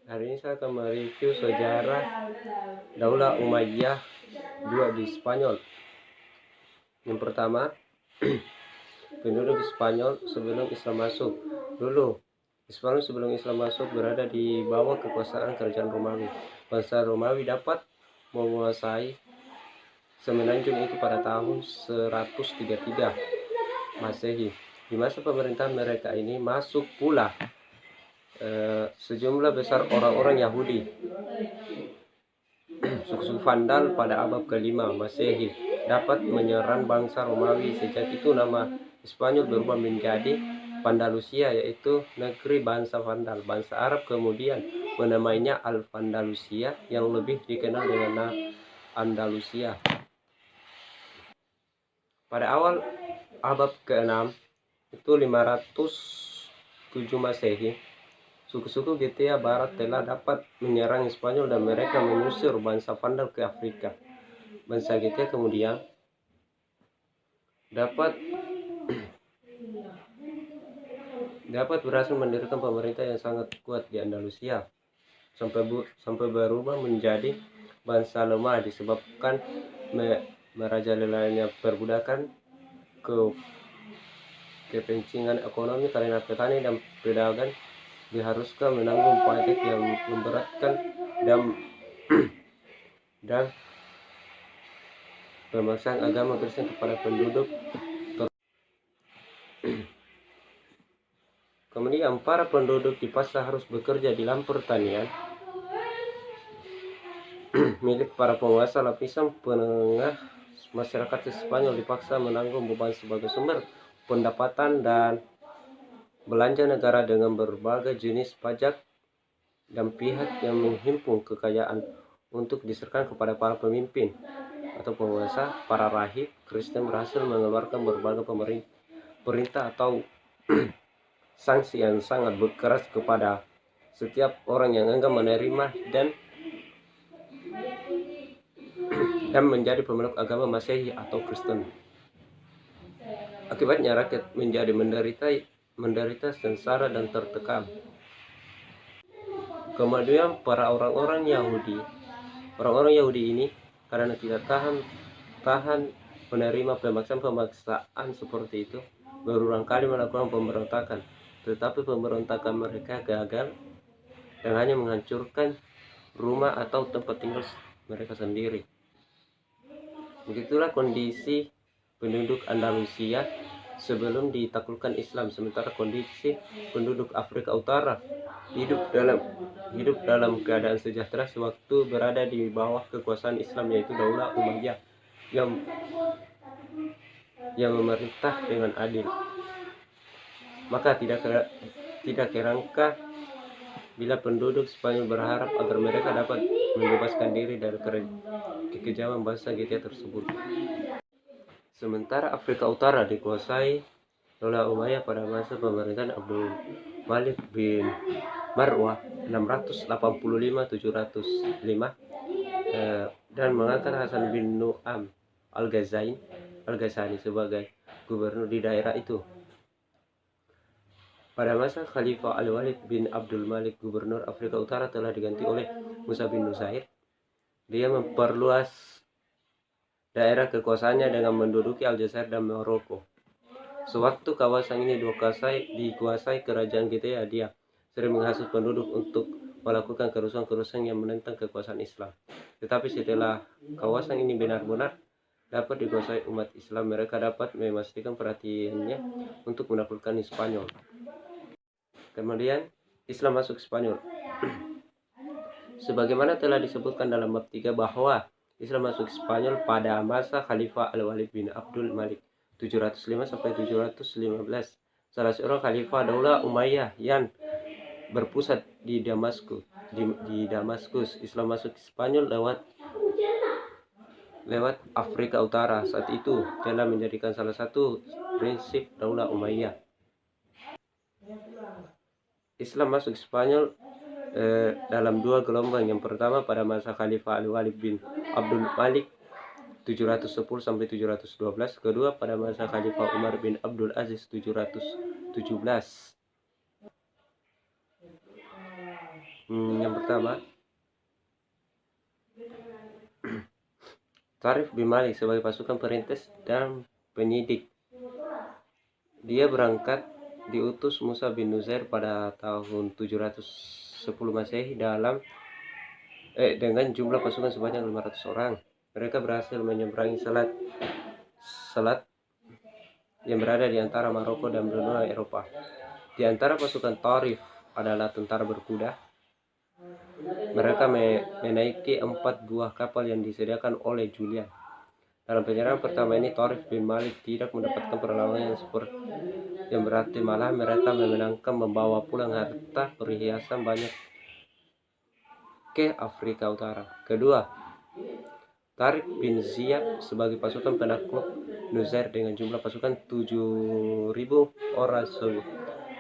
Hari ini saya akan mereview sejarah Daulah Umayyah II di Spanyol. Yang pertama, penduduk Spanyol sebelum Islam masuk. Dulu, Spanyol sebelum Islam masuk berada di bawah kekuasaan kerajaan Romawi. Bangsa Romawi dapat menguasai semenanjung itu pada tahun 133 Masehi. Di masa pemerintahan mereka ini masuk pula sejumlah besar orang-orang Yahudi, suku-suku Vandal pada abad ke-5 Masehi dapat menyerang bangsa Romawi. Sejak itu nama Spanyol berubah menjadi Andalusia, yaitu negeri bangsa Vandal. Bangsa Arab kemudian menamainya Al-Andalusia, yang lebih dikenal dengan nama Andalusia. Pada awal abad ke-6 itu 507 Masehi, suku-suku Getia Barat telah dapat menyerang Spanyol dan mereka mengusir bangsa Vandal ke Afrika. Bangsa Getia kemudian dapat berhasil mendirikan pemerintah yang sangat kuat di Andalusia sampai berubah menjadi bangsa lemah disebabkan merajalelanya perbudakan, kepentingan ekonomi karena petani dan pedagang diharuskan menanggung pajak yang memberatkan dan pemaksaan agama Kristen kepada penduduk. Kemudian para penduduk dipaksa harus bekerja di ladang pertanian milik para penguasa. Lapisan penengah masyarakat Spanyol dipaksa menanggung beban sebagai sumber pendapatan dan belanja negara dengan berbagai jenis pajak dan pihak yang menghimpun kekayaan untuk diserahkan kepada para pemimpin atau penguasa. Para rahib Kristen berhasil mengeluarkan berbagai perintah atau sanksi yang sangat keras kepada setiap orang yang enggan menerima dan menjadi pemeluk agama Masehi atau Kristen. Akibatnya rakyat menjadi menderita sengsara dan tertekan. Kemudian para orang-orang Yahudi ini karena tidak tahan menerima pemaksaan seperti itu, berulang kali melakukan pemberontakan. Tetapi pemberontakan mereka gagal dan hanya menghancurkan rumah atau tempat tinggal mereka sendiri. Begitulah kondisi penduduk Andalusia sebelum ditaklukkan Islam. Sementara kondisi penduduk Afrika Utara hidup dalam keadaan sejahtera sewaktu berada di bawah kekuasaan Islam, yaitu Daulah Umayyah yang memerintah dengan adil. Maka tidak kerangka bila penduduk Spanyol berharap agar mereka dapat membebaskan diri dari kekejaman bangsa Getia tersebut. Sementara Afrika Utara dikuasai Daulah Umayyah pada masa pemerintahan Abdul Malik bin Marwah 685-705 dan mengangkat Hasan bin Nu'am Al-Ghazani sebagai gubernur di daerah itu. Pada masa Khalifah Al-Walid bin Abdul Malik, gubernur Afrika Utara telah diganti oleh Musa bin Nusair. Dia memperluas daerah kekuasaannya dengan menduduki Aljazair dan Maroko. Sewaktu kawasan ini dikuasai kerajaan Getia, dia sering menghasut penduduk untuk melakukan kerusuhan-kerusuhan yang menentang kekuasaan Islam. Tetapi setelah kawasan ini benar-benar dapat dikuasai umat Islam, mereka dapat memastikan perhatiannya untuk menaklukkan Spanyol. Kemudian Islam masuk Spanyol. Sebagaimana telah disebutkan dalam bab 3 bahwa Islam masuk Spanyol pada masa Khalifah Al-Walid bin Abdul Malik 705-715, salah seorang khalifah Daulah Umayyah yang berpusat di Damaskus. Islam masuk Spanyol lewat Afrika Utara. Saat itu telah menjadikan salah satu prinsip Daulah Umayyah. Islam masuk Spanyol dalam dua gelombang. Yang pertama pada masa Khalifah Al-Walid bin Abdul Malik 710-712. Kedua pada masa Khalifah Umar bin Abdul Aziz 717. Yang pertama, Tariq bin Malik sebagai pasukan perintis dan penyidik. Dia berangkat diutus Musa bin Nuzair pada tahun 710 Masehi dengan jumlah pasukan sebanyak 500 orang. Mereka berhasil menyeberangi selat yang berada di antara Maroko dan benua Eropa. Di antara pasukan Tariq adalah tentara berkuda. Mereka menaiki 4 buah kapal yang disediakan oleh Julian. Dalam penyerangan pertama ini, Tariq bin Malik tidak mendapatkan perlawanan yang berarti, malah mereka memenangkan, membawa pulang harta perhiasan banyak ke Afrika Utara. Kedua, Tariq bin Ziyad sebagai pasukan penakluk Nuzair dengan jumlah pasukan 7.000 orang.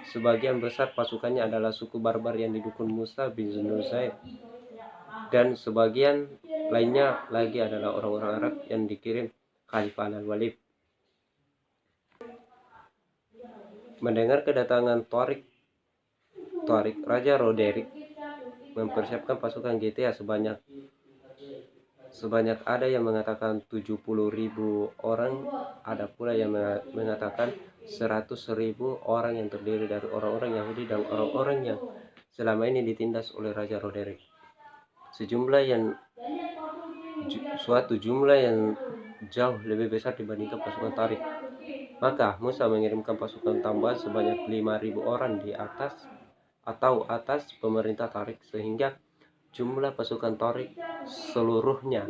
Sebagian besar pasukannya adalah suku barbar yang didukung Musa bin Nuzair, dan sebagian lainnya lagi adalah orang-orang Arab yang dikirim Khalifah Al-Walid. Mendengar kedatangan Tariq, Raja Roderick mempersiapkan pasukan GTA sebanyak ada yang mengatakan 70.000 orang, ada pula yang mengatakan 100.000 orang yang terdiri dari orang-orang Yahudi dan orang-orang yang selama ini ditindas oleh Raja Roderick. Suatu jumlah yang jauh lebih besar dibandingkan pasukan Tariq. Maka Musa mengirimkan pasukan tambahan sebanyak 5.000 orang di atas pemerintah Tariq, sehingga jumlah pasukan Tariq seluruhnya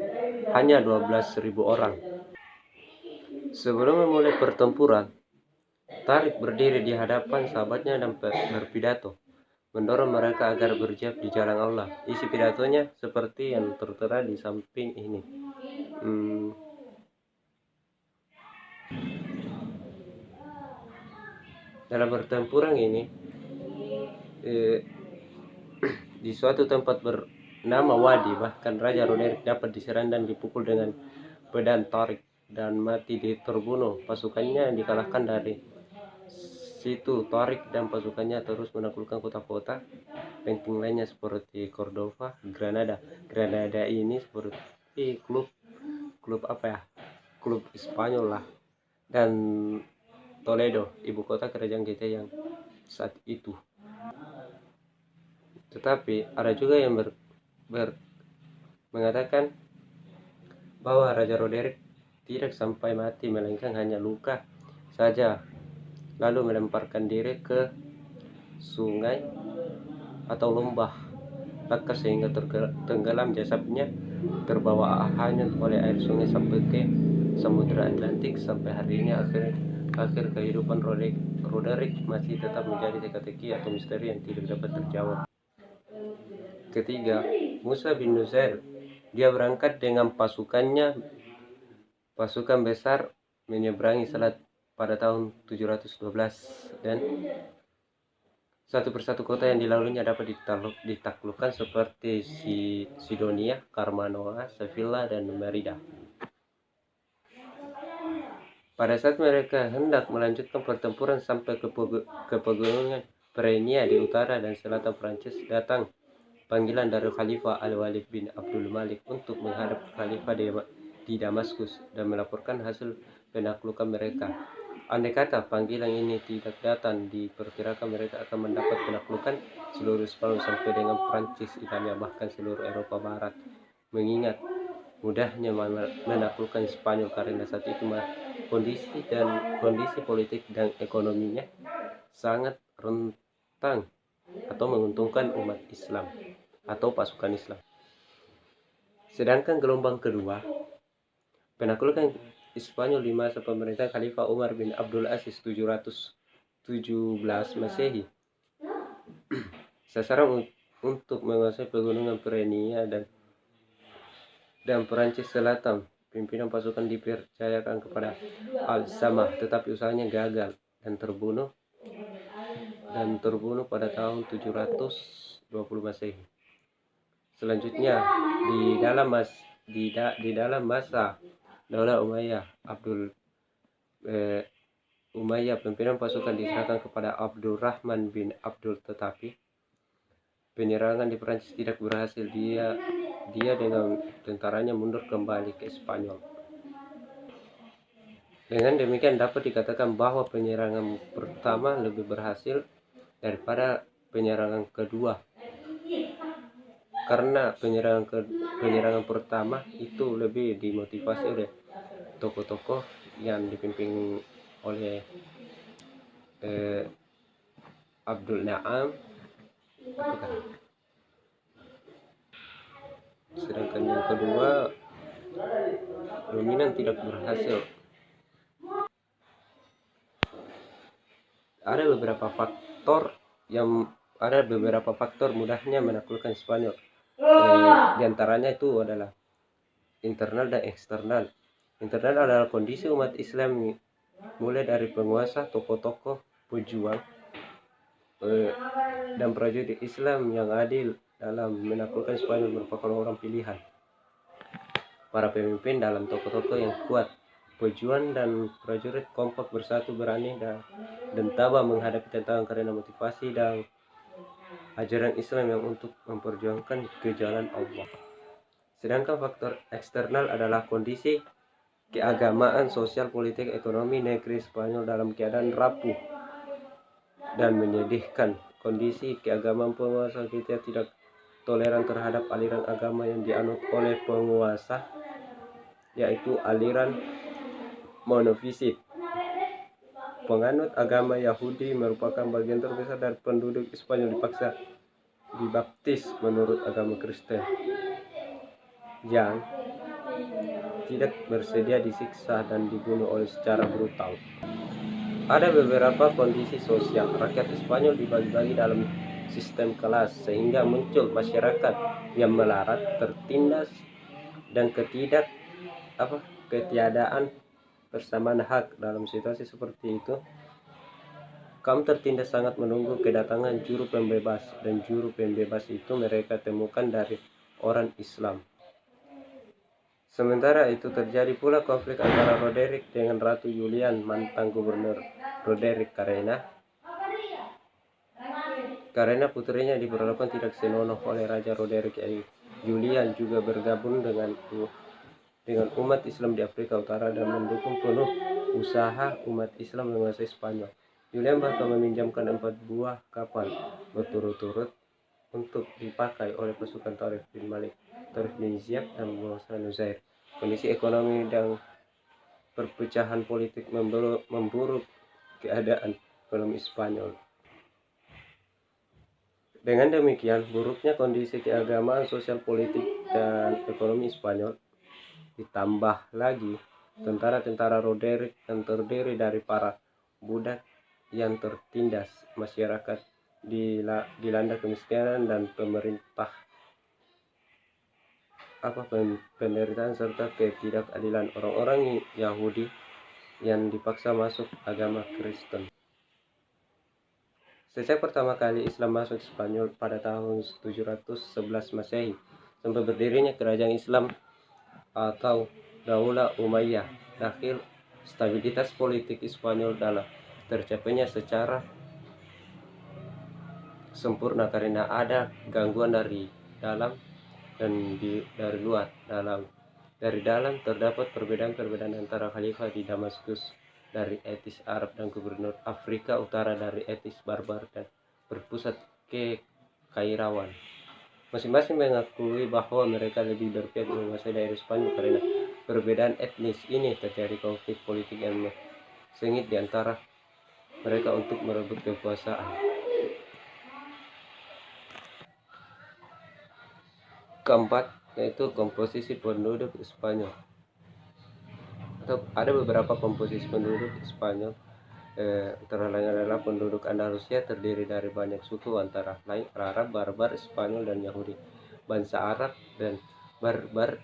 hanya 12.000 orang. Sebelum memulai pertempuran, Tariq berdiri di hadapan sahabatnya dan berpidato, mendorong mereka agar berjihad di jalan Allah. Isi pidatonya seperti yang tertera di samping ini. Dalam pertempuran ini, di suatu tempat bernama Wadi, bahkan Raja Roderick dapat diserang dan dipukul dengan pedang Tariq dan mati terbunuh. Pasukannya dikalahkan. Dari situ Tariq dan pasukannya terus menaklukkan kota-kota penting lainnya seperti Cordova, Granada. Granada ini seperti klub Spanyol lah, dan Toledo, ibu kota kerajaan kita yang saat itu. Tetapi ada juga yang mengatakan bahwa Raja Roderick tidak sampai mati, melainkan hanya luka saja, lalu melemparkan diri ke sungai atau lembah Laka sehingga tenggelam. Jasadnya terbawa hanyut oleh air sungai sampai ke Samudra Atlantik. Sampai hari ini akhir kehidupan Roderick masih tetap menjadi teka-teki atau misteri yang tidak dapat terjawab. Ketiga, Musa bin Nuzair. Dia berangkat dengan pasukan besar menyeberangi selat pada tahun 712, dan satu persatu kota yang dilaluinya dapat ditaklukkan seperti Sidonia, Karmanoa, Sevilla, dan Merida. Pada saat mereka hendak melanjutkan pertempuran sampai ke pegunungan Pyrenea di utara dan selatan Prancis, datang panggilan dari Khalifah Al-Walid bin Abdul Malik untuk menghadap Khalifah di Damaskus dan melaporkan hasil penaklukan mereka. Andai kata panggilan ini tidak datang, diperkirakan mereka akan mendapat penaklukan seluruh Spanyol sampai dengan Prancis, Italia, bahkan seluruh Eropa Barat. Mengingat mudahnya menaklukkan Spanyol karena saat itu kondisi politik dan ekonominya sangat rentang atau menguntungkan umat Islam atau pasukan Islam. Sedangkan gelombang kedua, penaklukan Spanyol di masa pemerintahan Khalifah Umar bin Abdul Aziz 717 Masehi, sasaran untuk menguasai pegunungan Pyrenea dan Perancis Selatan. Pimpinan pasukan dipercayakan kepada Al-Samah, tetapi usahanya gagal dan terbunuh pada tahun 720 Masehi. Selanjutnya, di dalam masa Daulah Umayyah, pimpinan pasukan diserahkan kepada Abdurrahman bin Abdul, tetapi penyerangan di Prancis tidak berhasil, dia dengan tentaranya mundur kembali ke Spanyol. Dengan demikian dapat dikatakan bahwa penyerangan pertama lebih berhasil daripada penyerangan kedua, karena penyerangan pertama itu lebih dimotivasi oleh tokoh-tokoh yang dipimpin oleh Abdul Naam, sedangkan yang kedua dominan tidak berhasil. Ada beberapa faktor mudahnya menaklukkan Spanyol. Di antaranya itu adalah internal dan eksternal. Internal adalah kondisi umat Islam, mulai dari penguasa, tokoh-tokoh, pejuang, dan prajurit Islam yang adil dalam menaklukkan Spanyol merupakan orang pilihan. Para pemimpin dalam tokoh-tokoh yang kuat, pejuang dan prajurit kompak, bersatu, berani dan tabah menghadapi tantangan karena motivasi dan ajaran Islam yang untuk memperjuangkan ke jalan Allah. Sedangkan faktor eksternal adalah kondisi keagamaan, sosial, politik, ekonomi negeri Spanyol dalam keadaan rapuh dan menyedihkan. Kondisi keagamaan penguasa kita tidak toleran terhadap aliran agama yang dianut oleh penguasa, yaitu aliran monofisik. Penganut agama Yahudi merupakan bagian terbesar dari penduduk Spanyol dipaksa dibaptis menurut agama Kristen yang tidak bersedia disiksa dan dibunuh secara brutal. Ada beberapa kondisi sosial. Rakyat Spanyol dibagi-bagi dalam sistem kelas sehingga muncul masyarakat yang melarat, tertindas, dan ketiadaan persamaan hak. Dalam situasi seperti itu, kaum tertindas sangat menunggu kedatangan juru pembebas, dan juru pembebas itu mereka temukan dari orang Islam. Sementara itu terjadi pula konflik antara Roderick dengan Ratu Julian, mantan gubernur Roderick, karena putrinya diperlakukan tidak senonoh oleh Raja Roderick. Julian juga bergabung dengan umat Islam di Afrika Utara dan mendukung penuh usaha umat Islam menguasai Spanyol. Julian bahkan meminjamkan 4 buah kapal berturut-turut untuk dipakai oleh pasukan Tarif bin Ziyad dan Musa Nusair. Kondisi ekonomi dan perpecahan politik memburuk keadaan ekonomi Spanyol. Dengan demikian, buruknya kondisi keagamaan, sosial, politik, dan ekonomi Spanyol, ditambah lagi tentara-tentara Roderick yang terdiri dari para budak yang tertindas, masyarakat dilanda kemiskinan dan penderitaan serta ketidakadilan orang-orang Yahudi yang dipaksa masuk agama Kristen. Sejak pertama kali Islam masuk Spanyol pada tahun 711 Masehi sampai berdirinya kerajaan Islam atau Daulah Umayyah, dakhil stabilitas politik Spanyol dalam tercapainya secara sempurna karena ada gangguan dari dalam dan dari luar. Dari dalam terdapat perbedaan antara khalifah di Damaskus dari etnis Arab dan gubernur Afrika Utara dari etnis Barbar dan berpusat ke Kairawan. Masing-masing mengakui bahwa mereka lebih berpihak menguasai daerah Spanyol. Karena perbedaan etnis ini terjadi konflik politik yang sengit di antara mereka untuk merebut kekuasaan. Keempat, yaitu komposisi penduduk Spanyol. Ada beberapa komposisi penduduk Spanyol, antara lain adalah penduduk Andalusia terdiri dari banyak suku antara lain Arab, Barbar, Spanyol, dan Yahudi. Bangsa Arab dan Barbar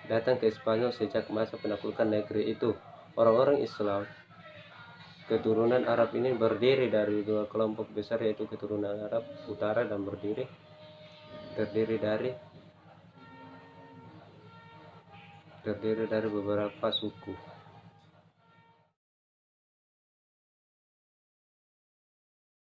datang ke Spanyol sejak masa penaklukan negeri itu. Orang-orang Islam keturunan Arab ini berdiri dari 2 kelompok besar, yaitu keturunan Arab Utara dan terdiri dari beberapa suku.